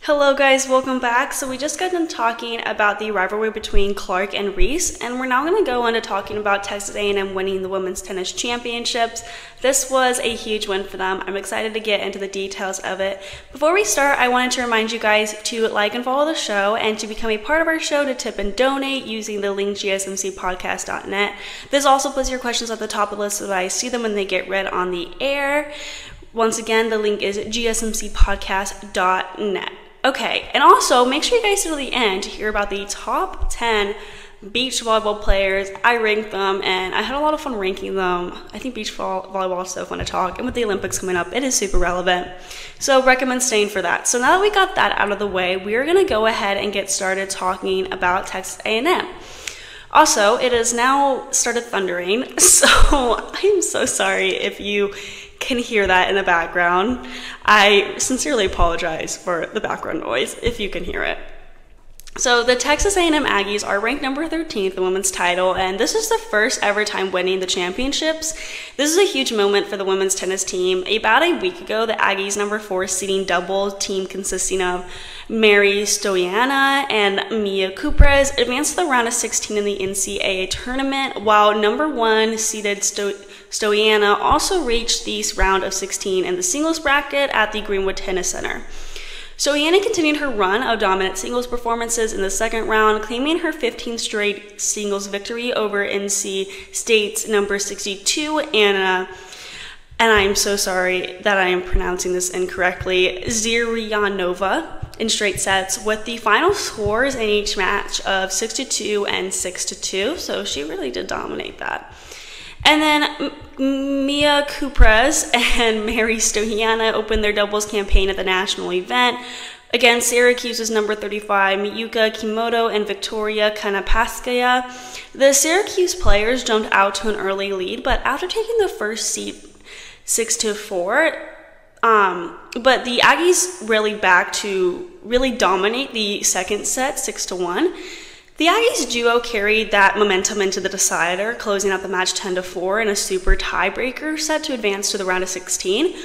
Hello guys, welcome back. So we just got done talking about the rivalry between Clark and Reese, and we're now going to go into talking about Texas A&M winning the women's tennis championships. This was a huge win for them. I'm excited to get into the details of it. Before we start, I wanted to remind you guys to like and follow the show and to become a part of our show to tip and donate using the link gsmcpodcast.net. This also puts your questions at the top of the list so that I see them when they get read on the air. Once again, the link is gsmcpodcast.net. Okay, and also make sure you guys stay to the end to hear about the top 10 beach volleyball players. I ranked them and I had a lot of fun ranking them. I think beach volleyball is so fun to talk, and with the Olympics coming up, it is super relevant. So recommend staying for that. So now that we got that out of the way, we are going to go ahead and get started talking about Texas A&M. Also, it has now started thundering, so I'm so sorry if you can hear that in the background. I sincerely apologize for the background noise if you can hear it. So the Texas A&M Aggies are ranked number 13th in the women's title, and this is the first ever time winning the championships. This is a huge moment for the women's tennis team. About a week ago, the Aggies number 4 seeding double team consisting of Mary Stoiana and Perez advanced to the round of 16 in the NCAA Tournament, while number 1 seeded Stoiana also reached the round of 16 in the singles bracket at the Greenwood Tennis Center. Stoiana continued her run of dominant singles performances in the second round, claiming her 15th straight singles victory over NC State's number 62, Anna, and I'm so sorry that I am pronouncing this incorrectly, Zirianova in straight sets, with the final scores in each match of 6-2 and 6-2, so she really did dominate that. And then Perez and Mary Stoiana opened their doubles campaign at the national event against Syracuse's number 35, Miyuka Kimoto and Victoria Kanapaskaya. The Syracuse players jumped out to an early lead, but after taking the first seed 6-4, but the Aggies really back to really dominate the second set 6-1. The Aggies duo carried that momentum into the decider, closing out the match 10-4 in a super tiebreaker set to advance to the round of 16.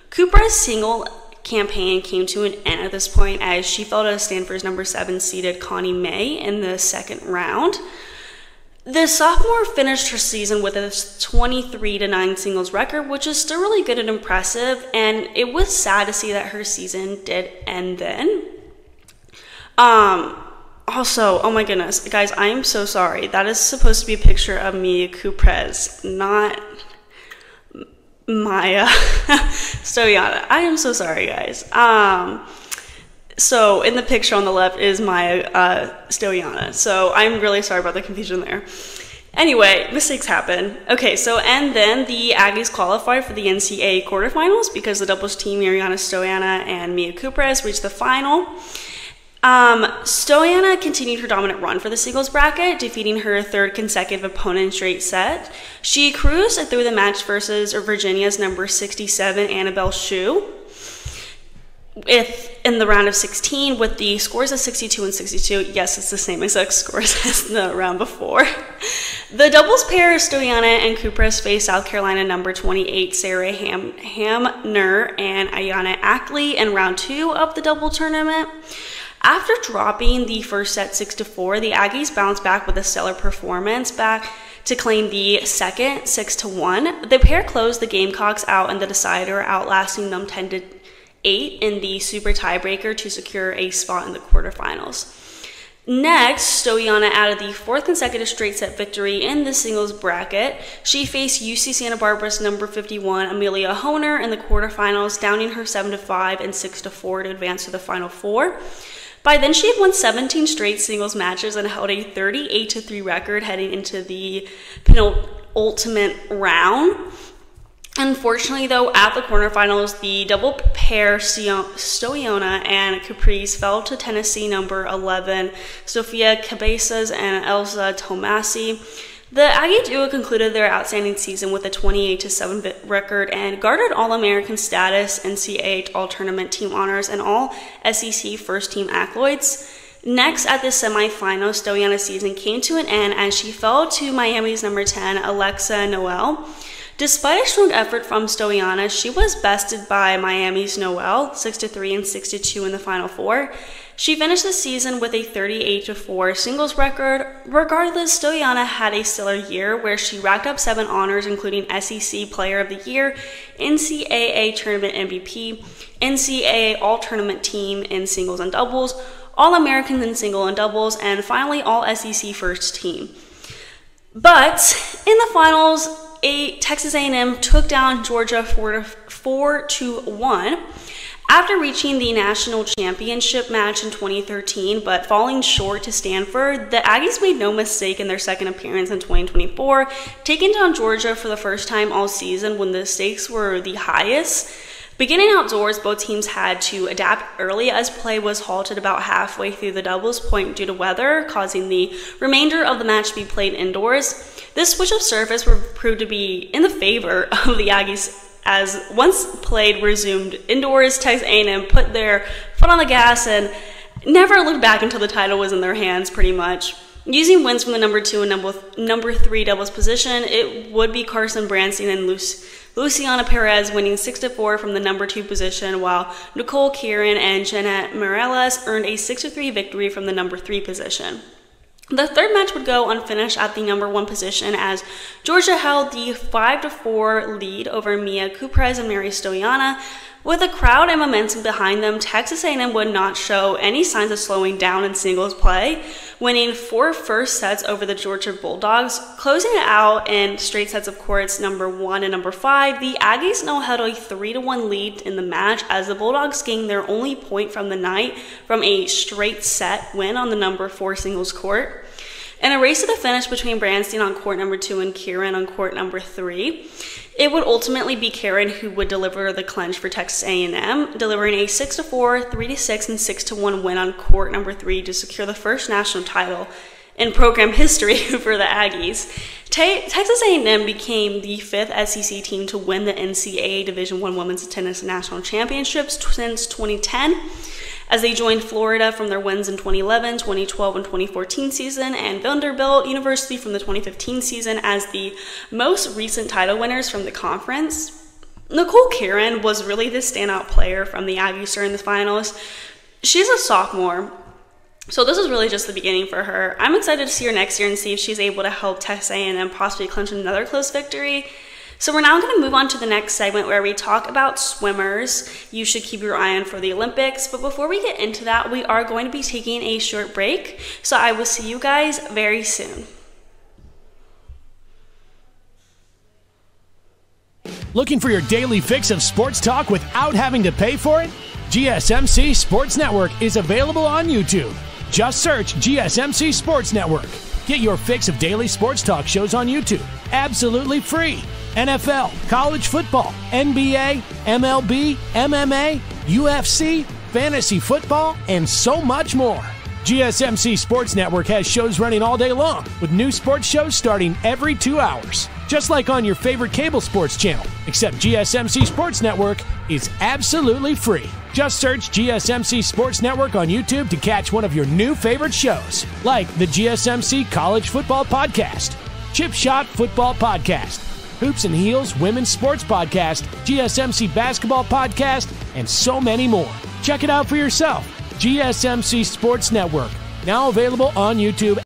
Cooper's single campaign came to an end at this point as she fell to Stanford's number 7 seeded Connie May in the second round. The sophomore finished her season with a 23-9 singles record, which is still really good and impressive, and it was sad to see that her season did end then. Also, oh my goodness, guys, I am so sorry. That is supposed to be a picture of me, Perez, not Maya Stoiana. I am so sorry, guys. So in the picture on the left is Maya Stoiana. So I'm really sorry about the confusion there. Anyway, mistakes happen. Okay, so and then the Aggies qualified for the NCAA quarterfinals because the doubles team, Mariana Stoiana and Perez, reached the final. Stoiana continued her dominant run for the singles bracket, defeating her third consecutive opponent in straight set. She cruised through the match versus Virginia's number 67, Annabelle Shu, in the round of 16 with the scores of 62 and 62. Yes, it's the same exact scores as the round before. The doubles pair, Stoiana and Perez, faced South Carolina number 28, Sarah Hamner and Ayana Ackley in round 2 of the double tournament. After dropping the first set 6-4, the Aggies bounced back with a stellar performance back to claim the second 6-1. The pair closed the Gamecocks out in the decider, outlasting them 10-8 in the super tiebreaker to secure a spot in the quarterfinals. Next, Stoiana added the 4th consecutive straight set victory in the singles bracket. She faced UC Santa Barbara's number 51, Amelia Honer, in the quarterfinals, downing her 7-5 and 6-4 to advance to the final 4. By then, she had won 17 straight singles matches and held a 38-3 record heading into the penultimate round. Unfortunately, though, at the quarterfinals, the double pair Stoiana and Perez fell to Tennessee number 11, Sofia Cabezas and Elsa Tomasi. The Aggie duo concluded their outstanding season with a 28-7 record and garnered All-American status, NCAA All-Tournament team honors, and all SEC first-team accolades. Next, at the semifinal, Stoiana's season came to an end as she fell to Miami's number 10, Alexa Noel. Despite a strong effort from Stoiana, she was bested by Miami's Noelle, 6-3 and 6-2 in the Final Four. She finished the season with a 38-4 singles record. Regardless, Stoiana had a stellar year where she racked up 7 honors, including SEC Player of the Year, NCAA Tournament MVP, NCAA All-Tournament Team in singles and doubles, All-American in single and doubles, and finally All-SEC First Team. But in the finals, Texas A&M took down Georgia 4-1. After reaching the national championship match in 2013, but falling short to Stanford, the Aggies made no mistake in their second appearance in 2024, taking down Georgia for the first time all season when the stakes were the highest. Beginning outdoors, both teams had to adapt early as play was halted about halfway through the doubles point due to weather, causing the remainder of the match to be played indoors. This switch of surface would prove to be in the favor of the Aggies, as once played resumed indoors, Texas A&M put their foot on the gas and never looked back until the title was in their hands, pretty much. Using wins from the number 2 and number 3 doubles position, it would be Carson, Branstine, and Lucciana Perez winning 6-4 from the number 2 position, while Nicole Khirin and Jeanette Mireles earned a 6-3 victory from the number 3 position. The third match would go unfinished at the number 1 position as Georgia held the 5-4 lead over Perez and Mary Stoiana. With a crowd and momentum behind them, Texas A&M would not show any signs of slowing down in singles play, winning 4 first sets over the Georgia Bulldogs. Closing it out in straight sets of courts number 1 and number 5, the Aggies now held a 3-1 lead in the match as the Bulldogs gained their only point from the night from a straight set win on the number 4 singles court. In a race to the finish between Branstine on court number 2 and Khirin on court number 3, it would ultimately be Khirin who would deliver the clinch for Texas A&M, delivering a 6-4, 3-6, and 6-1 win on court number 3 to secure the first national title in program history for the Aggies. Texas A&M became the 5th SEC team to win the NCAA Division I Women's Tennis National Championships since 2010. As they joined Florida from their wins in 2011, 2012, and 2014 season, and Vanderbilt University from the 2015 season as the most recent title winners from the conference. Nicole Khirin was really the standout player from the Aggies during the finals. She's a sophomore, so this is really just the beginning for her. I'm excited to see her next year and see if she's able to help Texas A&M possibly clinch another close victory. So we're now going to move on to the next segment where we talk about swimmers you should keep your eye on for the Olympics. But before we get into that, we are going to be taking a short break. So I will see you guys very soon. Looking for your daily fix of sports talk without having to pay for it? GSMC Sports Network is available on YouTube. Just search GSMC Sports Network. Get your fix of daily sports talk shows on YouTube, absolutely free. NFL, college football, NBA, MLB, MMA, UFC, fantasy football, and so much more. GSMC Sports Network has shows running all day long, with new sports shows starting every 2 hours. Just like on your favorite cable sports channel, except GSMC Sports Network is absolutely free. Just search GSMC Sports Network on YouTube to catch one of your new favorite shows, like the GSMC College Football Podcast, Chip Shot Football Podcast, Hoops and Heels Women's Sports Podcast, GSMC Basketball Podcast, and so many more. Check it out for yourself. GSMC Sports Network, now available on YouTube